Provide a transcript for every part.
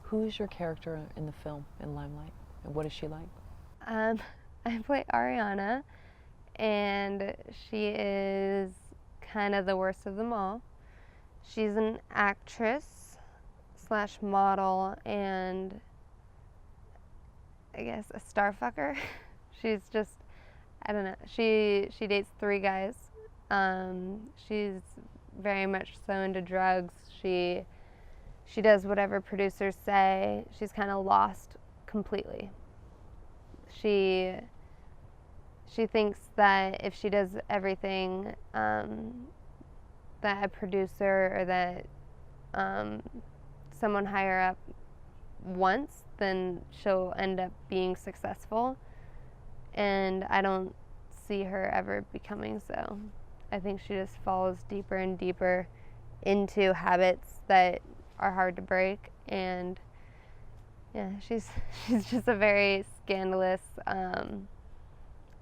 Who is your character in the film, in Limelight, and what is she like? I play Ariana, and she is kind of the worst of them all. She's an actress slash model and I guess a star fucker. She's just, I don't know. She dates 3 guys. She's very much so into drugs. She does whatever producers say. She's kind of lost completely. She thinks that if she does everything that a producer or that someone higher up wants, then she'll end up being successful. And I don't see her ever becoming so. I think she just falls deeper and deeper into habits that are hard to break. And yeah, she's just a very scandalous,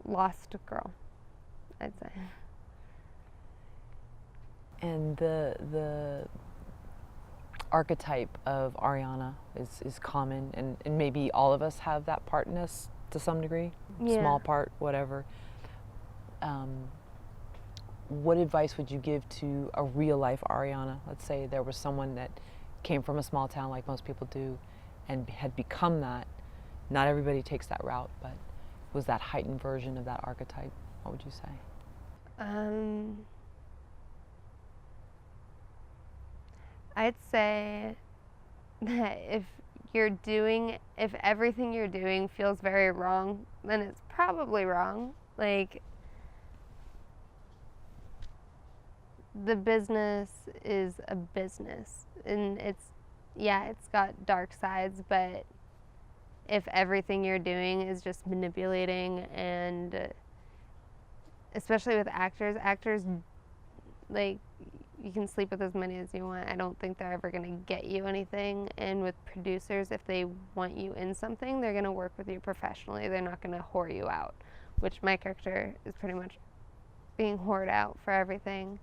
lost girl, I'd say. And the archetype of Ariana is common, and maybe all of us have that part in us to some degree, Yeah. small part, whatever. What advice would you give to a real life Ariana? Let's say there was someone that came from a small town like most people do and had become that. Not everybody takes that route, but was that heightened version of that archetype. What would you say? I'd say that if everything you're doing feels very wrong, then it's probably wrong. Like, the business is a business, and it's got dark sides, but if everything you're doing is just manipulating, and especially with actors, like, you can sleep with as many as you want. I don't think they're ever going to get you anything. And with producers, if they want you in something, they're going to work with you professionally. They're not going to whore you out, which my character is pretty much being whored out for everything.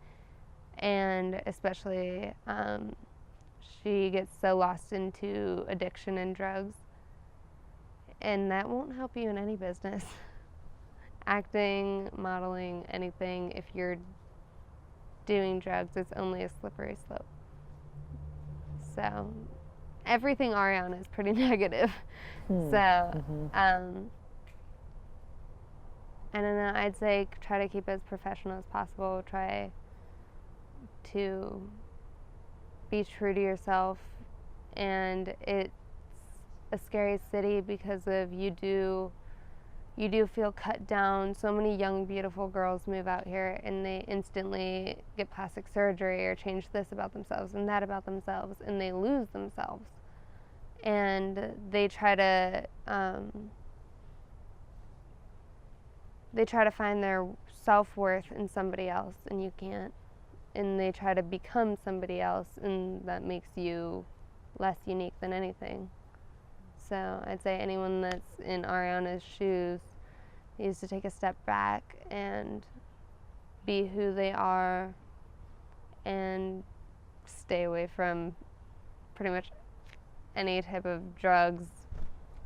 And especially, she gets so lost into addiction and drugs. And that won't help you in any business. Acting, modeling, anything, if you're doing drugs, it's only a slippery slope. So everything Ariana is pretty negative. So I don't know, I'd say try to keep it as professional as possible. Try to be true to yourself. And it's a scary city because of you do feel cut down. So many young, beautiful girls move out here and they instantly get plastic surgery or change this about themselves and that about themselves, and they lose themselves. And they try to find their self-worth in somebody else, and you can't. And they try to become somebody else, and that makes you less unique than anything. So I'd say anyone that's in Ariana's shoes needs to take a step back and be who they are and stay away from pretty much any type of drugs,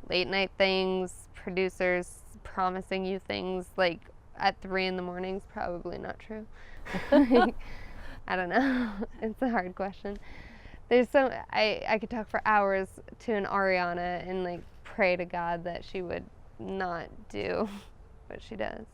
late night things, producers promising you things like at 3 in the morning is probably not true. I don't know. It's a hard question. There's I could talk for hours to an Ariana and like pray to God that she would not do what she does.